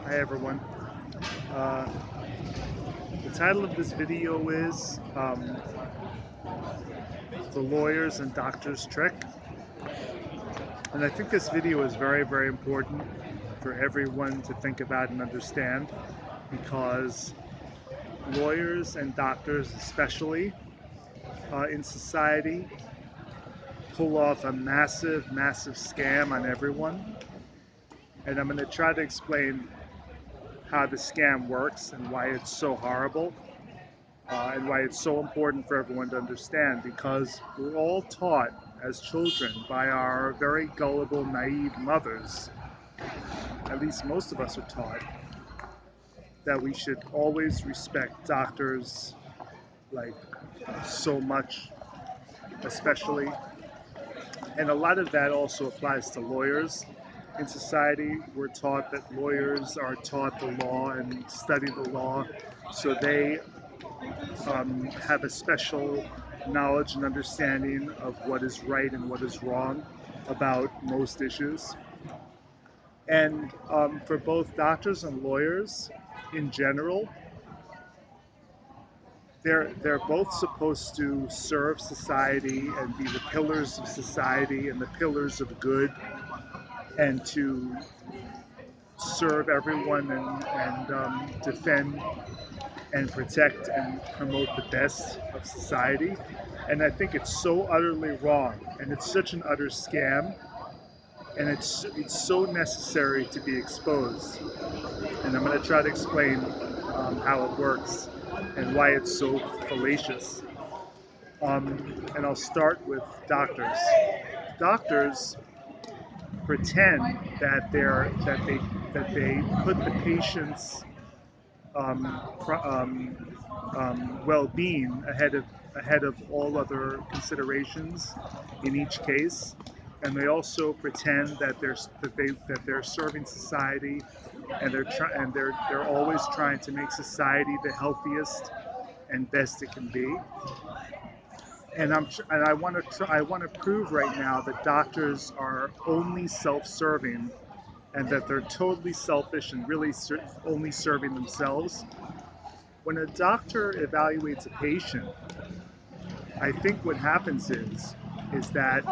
Hi everyone. Uh, the title of this video is The Lawyers and Doctors Trick. And I think this video is very, very important for everyone to think about and understand, because lawyers and doctors especially in society pull off a massive, massive scam on everyone. And I'm going to try to explain how the scam works and why it's so horrible. And why it's so important for everyone to understand, because we're all taught as children by our very gullible, naive mothers, at least most of us are taught, that we should always respect doctors, like, so much, especially. And a lot of that also applies to lawyers. In society, we're taught that lawyers are taught the law and study the law, so they have a special knowledge and understanding of what is right and what is wrong about most issues. And for both doctors and lawyers in general, they're both supposed to serve society and be the pillars of society and the pillars of good, and to serve everyone and defend and protect and promote the best of society. And I think it's so utterly wrong, and it's such an utter scam, and it's so necessary to be exposed. And I'm going to try to explain how it works and why it's so fallacious. And I'll start with doctors. Doctors pretend that they put the patient's um, well-being ahead of all other considerations in each case, and they also pretend that they're serving society, and they're always trying to make society the healthiest and best it can be. And I want to prove right now that doctors are only self-serving, and that they're totally selfish and really only serving themselves. When a doctor evaluates a patient, I think what happens is that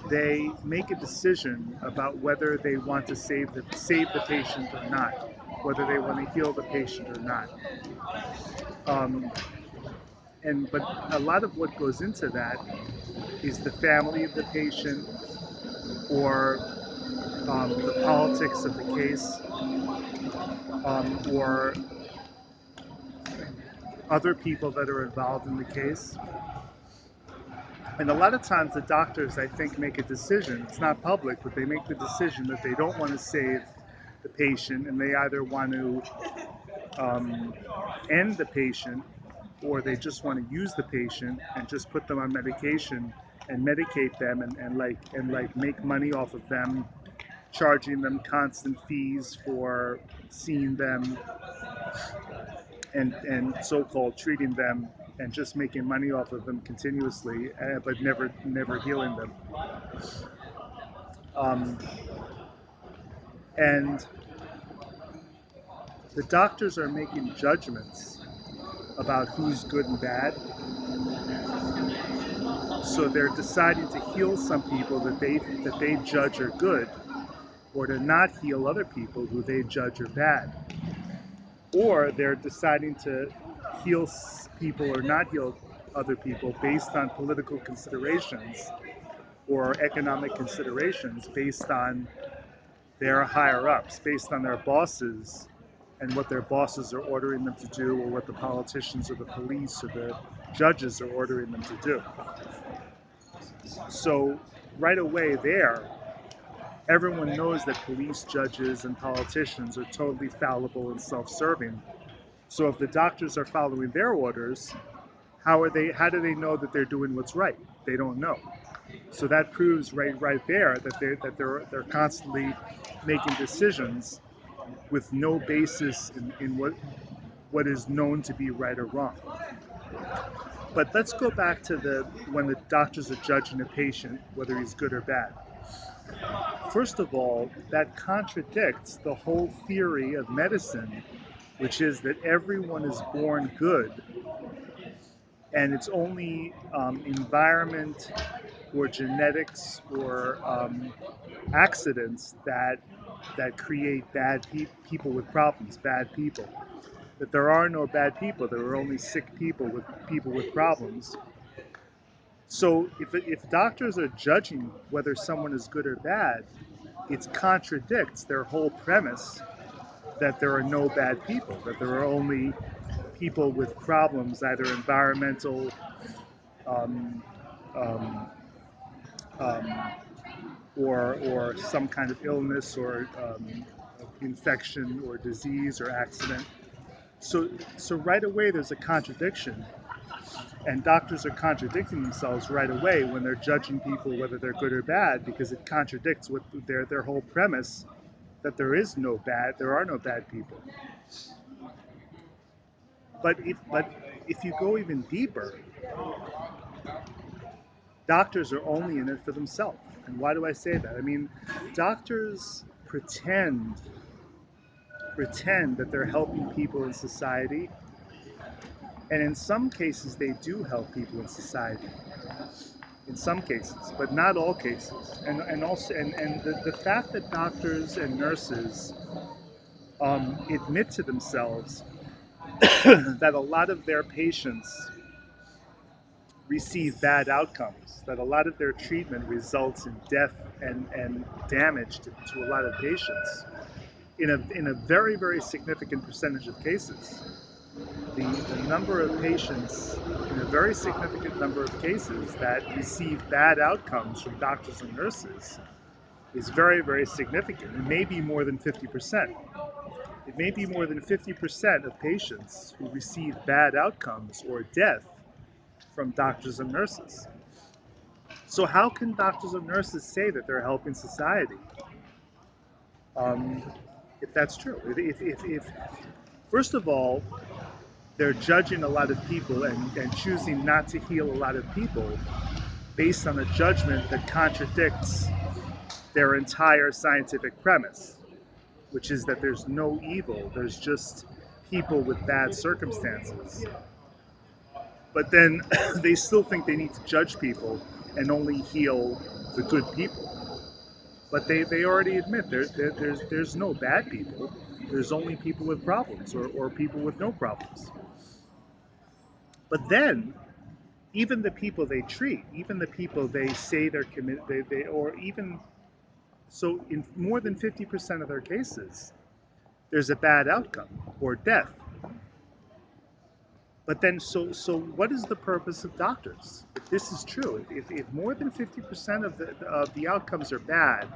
they make a decision about whether they want to save the patient or not, whether they want to heal the patient or not. But a lot of what goes into that is the family of the patient, or the politics of the case, or other people that are involved in the case. And a lot of times the doctors, I think, make a decision. It's not public, but they make the decision that they don't want to save the patient, and they either want to end the patient, or they just want to use the patient and just put them on medication and medicate them, and make money off of them, charging them constant fees for seeing them, and so-called treating them, and just making money off of them continuously, but never healing them. And the doctors are making judgments about who's good and bad. So they're deciding to heal some people that they judge are good, or to not heal other people who they judge are bad. Or they're deciding to heal people or not heal other people based on political considerations or economic considerations, based on their higher ups, based on their bosses and what their bosses are ordering them to do, or what the politicians or the police or the judges are ordering them to do. So right away there, everyone knows that police, judges, and politicians are totally fallible and self-serving. So if the doctors are following their orders, how do they know that they're doing what's right? They don't know. So that proves right there that they're constantly making decisions with no basis in what is known to be right or wrong. But let's go back to when the doctors are judging a patient, whether he's good or bad. first of all, that contradicts the whole theory of medicine, which is that everyone is born good, and it's only environment or genetics or accidents that create people with problems, bad people. That there are no bad people. There are only sick people with problems. So if doctors are judging whether someone is good or bad, it contradicts their whole premise that there are no bad people, that there are only people with problems, either environmental, um, um, um, or some kind of illness or infection or disease or accident. So, so right away there's a contradiction, and doctors are contradicting themselves right away when they're judging people whether they're good or bad, because it contradicts what their whole premise that there are no bad people. But if you go even deeper, doctors are only in it for themselves. And why do I say that? I mean, doctors pretend that they're helping people in society, and in some cases they do help people in society. In some cases, but not all cases. And also and the fact that doctors and nurses admit to themselves that a lot of their patients receive bad outcomes, that a lot of their treatment results in death and damage to a lot of patients in a very, very significant percentage of cases. The number of patients in a very significant number of cases that receive bad outcomes from doctors and nurses is very, very significant. It may be more than 50%. It may be more than 50% of patients who receive bad outcomes or death from doctors and nurses. So how can doctors and nurses say that they're helping society um, if that's true? If first of all, they're judging a lot of people and choosing not to heal a lot of people based on a judgment that contradicts their entire scientific premise, which is that there's no evil, there's just people with bad circumstances. But then they still think they need to judge people and only heal the good people. But they already admit there's no bad people. There's only people with problems or people with no problems. But then, even the people they treat, even the people they say they're committed, or even so, in more than 50% of their cases, there's a bad outcome or death. But then, so what is the purpose of doctors? If this is true, if more than 50% of the outcomes are bad,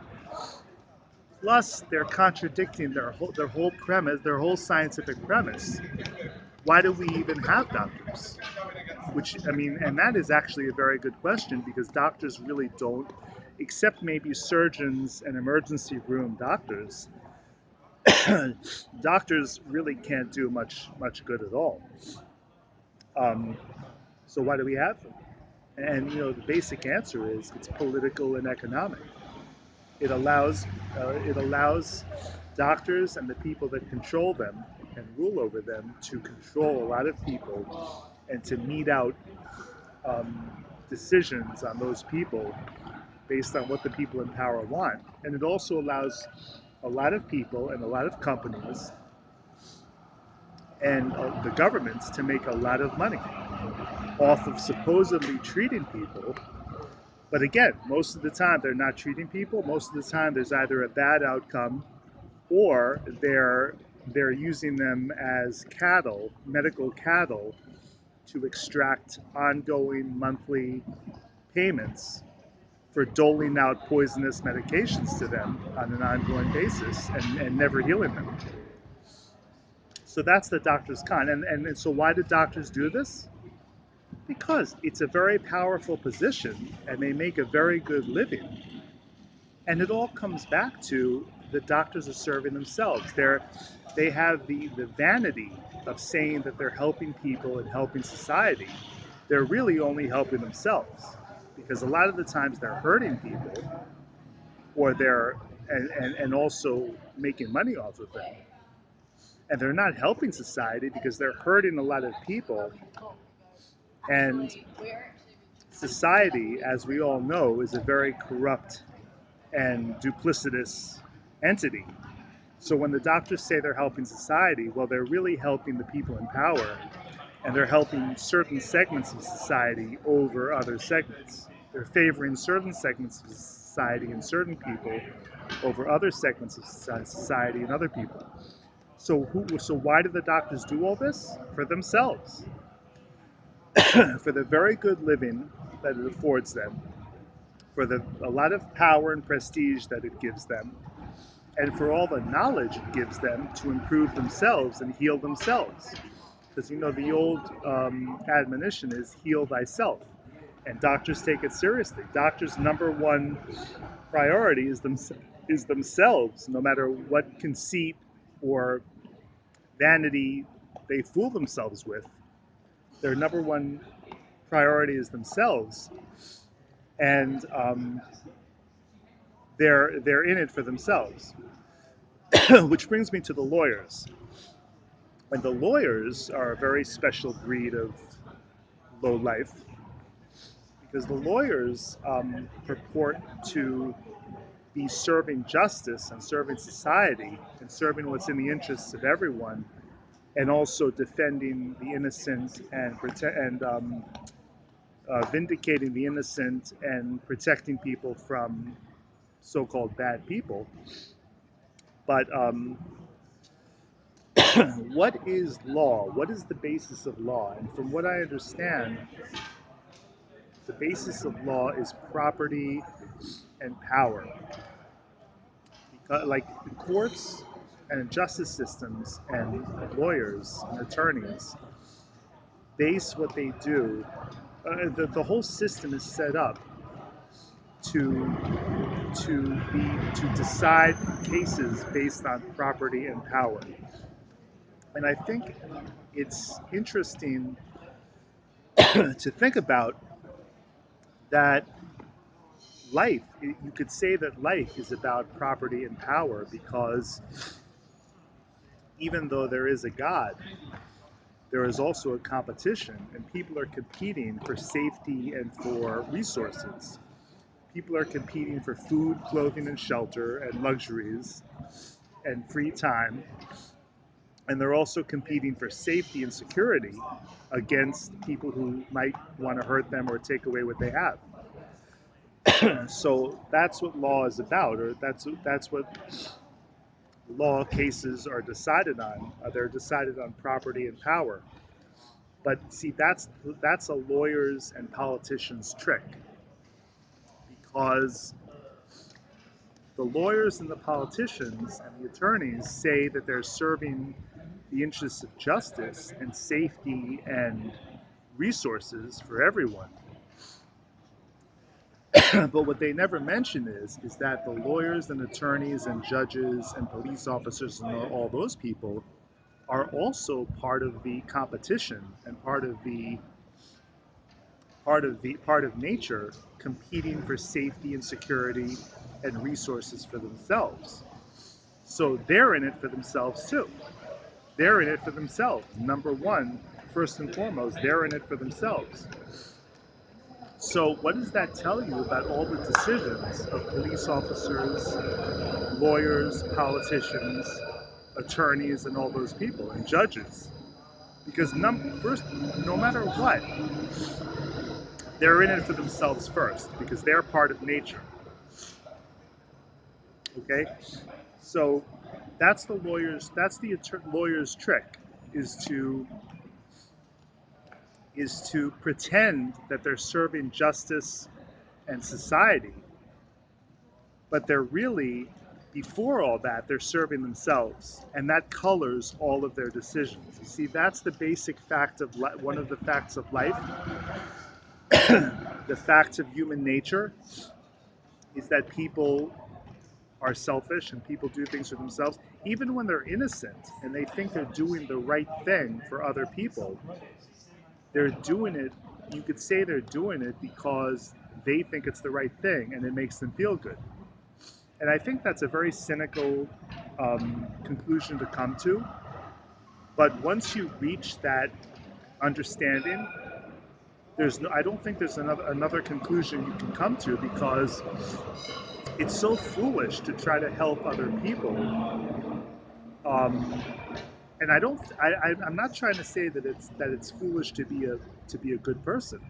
plus they're contradicting their whole premise, their whole scientific premise, why do we even have doctors? Which, I mean, and that is actually a very good question, because doctors really don't, except maybe surgeons and emergency room doctors, doctors really can't do much good at all. Um, so why do we have them? And the basic answer is it's political and economic. It allows doctors and the people that control them and rule over them to control a lot of people and to mete out um, decisions on those people based on what the people in power want. And it also allows a lot of people and a lot of companies and the governments to make a lot of money off of supposedly treating people. But again, most of the time they're not treating people. Most of the time there's either a bad outcome, or they're using them as cattle, medical cattle, to extract ongoing monthly payments for doling out poisonous medications to them on an ongoing basis and never healing them. So that's the doctor's con. And so why do doctors do this? Because it's a very powerful position and they make a very good living. And it all comes back to the doctors are serving themselves. They have the vanity of saying that they're helping people and helping society. They're really only helping themselves, because a lot of the times they're hurting people, or they're and also making money off of them. And they're not helping society because they're hurting a lot of people. And society, as we all know, is a very corrupt and duplicitous entity. So when the doctors say they're helping society, well, they're really helping the people in power, and they're helping certain segments of society over other segments. They're favoring certain segments of society and certain people over other segments of society and other people. So why do the doctors do all this? For themselves, for the very good living that it affords them, for a lot of power and prestige that it gives them, and for all the knowledge it gives them to improve themselves and heal themselves. Because the old admonition is heal thyself, and doctors take it seriously. Doctors' number one priority is themselves, no matter what conceit or vanity they fool themselves with. Their number one priority is themselves, and they're in it for themselves. Which brings me to the lawyers. And the lawyers are a very special breed of low life because the lawyers purport to be serving justice and serving society and serving what's in the interests of everyone, and also defending the innocent and vindicating the innocent and protecting people from so-called bad people. But what is law? What is the basis of law? And from what I understand, the basis of law is property and power. Because, like the courts and justice systems and lawyers and attorneys base what they do. The whole system is set up to to decide cases based on property and power. And I think it's interesting to think about that you could say that life is about property and power because even though there is a God, there is also a competition, and people are competing for safety and for resources. People are competing for food, clothing, and shelter, and luxuries, and free time. And they're also competing for safety and security against people who might want to hurt them or take away what they have. So that's what law is about, or that's what law cases are decided on. They're decided on property and power. But see, that's a lawyer's and politician's trick, because the lawyers and the politicians and the attorneys say that they're serving the interests of justice and safety and resources for everyone. But what they never mention is that the lawyers and attorneys and judges and police officers and all those people are also part of the competition and part of nature, competing for safety and security and resources for themselves. So they're in it for themselves too. They're in it for themselves. Number one, first and foremost, they're in it for themselves. So what does that tell you about all the decisions of police officers, lawyers, politicians, attorneys, and all those people, and judges? Because first, no matter what, they're in it for themselves first because they're part of nature. Okay, so that's the lawyer's trick, is to pretend that they're serving justice and society, but they're really, before all that, they're serving themselves, and that colors all of their decisions. You see, that's the basic fact of one of the facts of life. The facts of human nature is that people are selfish and people do things for themselves, even when they're innocent and they think they're doing the right thing for other people. They're doing it, you could say they're doing it because they think it's the right thing and it makes them feel good. And I think that's a very cynical conclusion to come to. But once you reach that understanding, I don't think there's another conclusion you can come to, because it's so foolish to try to help other people. Um, and I'm not trying to say that it's foolish to be a good person,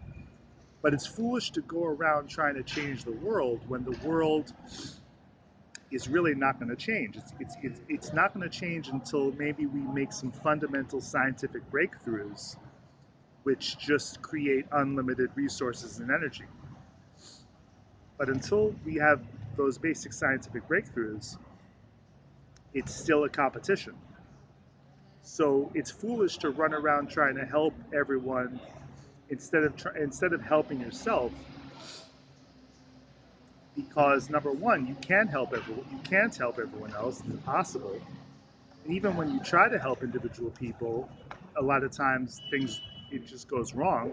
but it's foolish to go around trying to change the world when the world is really not going to change. It's not going to change until maybe we make some fundamental scientific breakthroughs, which just create unlimited resources and energy. But until we have those basic scientific breakthroughs, it's still a competition. So it's foolish to run around trying to help everyone instead of helping yourself, because number one, you can't help everyone else. It's impossible. And even when you try to help individual people, a lot of times it just goes wrong.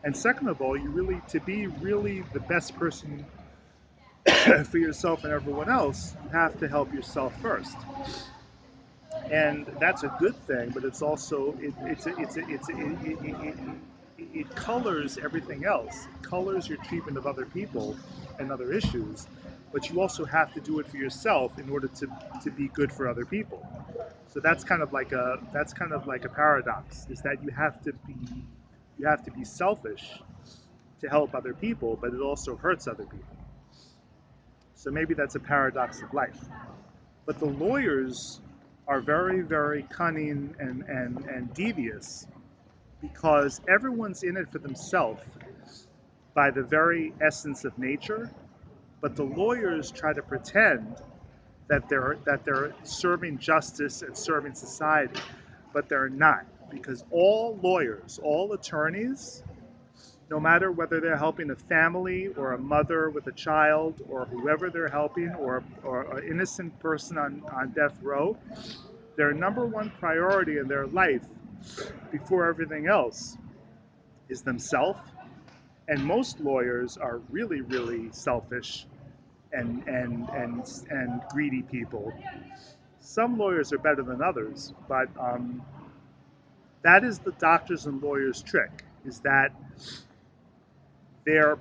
And second of all, to be really the best person for yourself and everyone else, you have to help yourself first. And that's a good thing, but it's also it colors everything else. It colors your treatment of other people and other issues, but you also have to do it for yourself in order to be good for other people. So that's kind of like a paradox, is that you have to be selfish to help other people, but it also hurts other people. So maybe that's a paradox of life. But the lawyers are very, very cunning and devious, because everyone's in it for themselves by the very essence of nature. But the lawyers try to pretend that they're serving justice and serving society, but they're not, because all lawyers, all attorneys, no matter whether they're helping a family or a mother with a child or whoever they're helping, or an innocent person on death row, their number one priority in their life before everything else is themselves. And most lawyers are really, really selfish and greedy people. Some lawyers are better than others, but that is the doctors and lawyers' trick, is that they're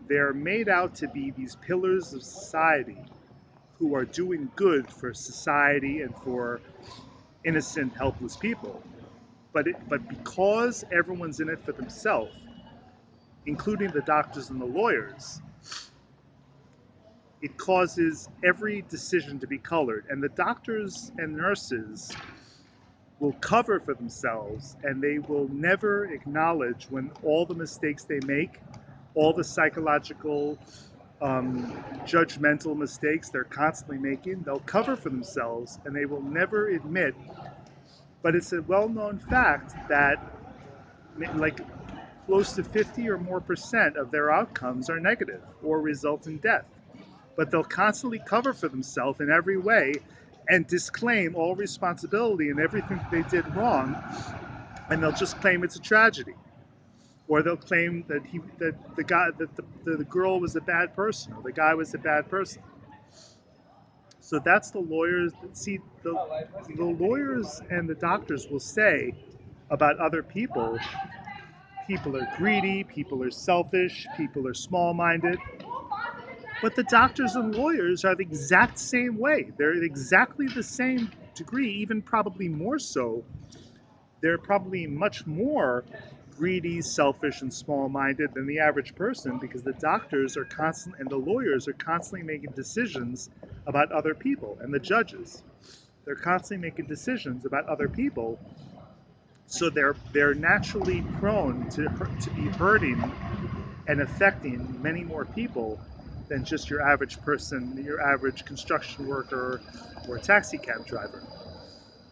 they're made out to be these pillars of society who are doing good for society and for innocent, helpless people. But because everyone's in it for themselves, including the doctors and the lawyers, it causes every decision to be colored. And the doctors and nurses will cover for themselves, and they will never acknowledge when all the mistakes they make, all the psychological, judgmental mistakes they're constantly making. They'll cover for themselves, and they will never admit. But it's a well-known fact that, like, close to 50 or more percent of their outcomes are negative or result in death. But they'll constantly cover for themselves in every way and disclaim all responsibility in everything that they did wrong, and they'll just claim it's a tragedy, or they'll claim that the girl was a bad person, or the guy was a bad person. So that's the lawyers. See, the lawyers and the doctors will say about other people, people are greedy, people are selfish, people are small-minded. But the doctors and lawyers are the exact same way. They're exactly the same degree, even probably more so. They're probably much more greedy, selfish, and small-minded than the average person, because the doctors are constant and the lawyers are constantly making decisions about other people, and the judges. They're constantly making decisions about other people, so they're naturally prone to be hurting and affecting many more people than just your average person, your average construction worker or taxi cab driver.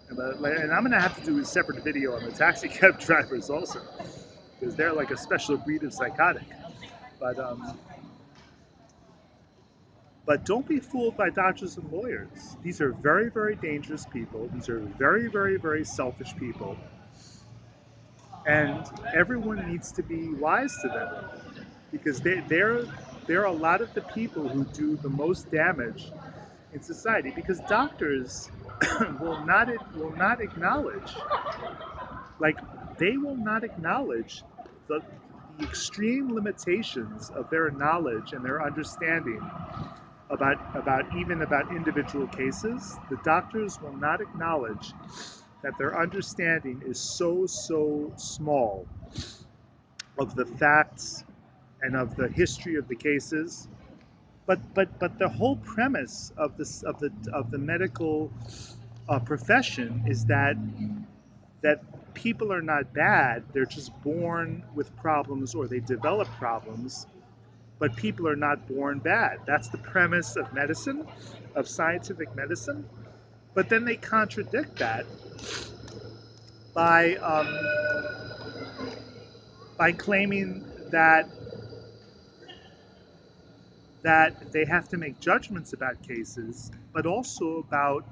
And I'm going to have to do a separate video on the taxi cab drivers also, because they're like a special breed of psychotic. But but don't be fooled by doctors and lawyers. These are very, very dangerous people. These are very, very, very selfish people. And everyone needs to be wise to them, because they're a lot of the people who do the most damage in society, because doctors will not acknowledge, like, they will not acknowledge the the extreme limitations of their knowledge and their understanding about individual cases. The doctors will not acknowledge that their understanding is so small of the facts and of the history of the cases. But the whole premise of the medical profession is that people are not bad. They're just born with problems, or they develop problems. But people are not born bad. That's the premise of medicine, of scientific medicine. But then they contradict that by claiming that they have to make judgments about cases, but also about,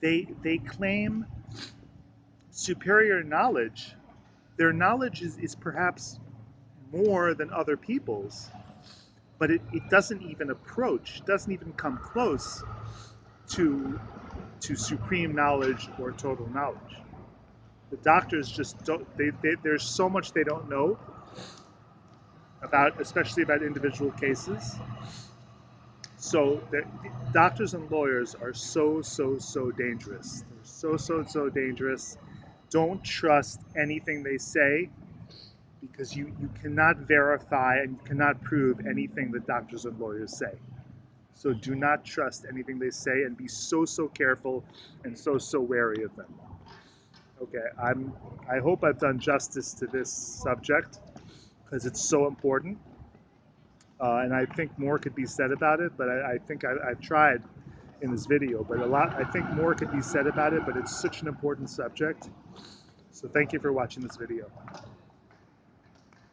they claim superior knowledge. Their knowledge is perhaps more than other people's, but it doesn't even approach, doesn't even come close to supreme knowledge or total knowledge. The doctors just don't. There's so much they don't know about, especially about individual cases. So doctors and lawyers are so dangerous. They're so dangerous. Don't trust anything they say, because you cannot verify and you cannot prove anything that doctors and lawyers say. So do not trust anything they say, and be so careful and so wary of them. Okay, I hope I've done justice to this subject, because it's so important. And I think more could be said about it, but I think I've tried in this video, but I think more could be said about it, but it's such an important subject. So thank you for watching this video.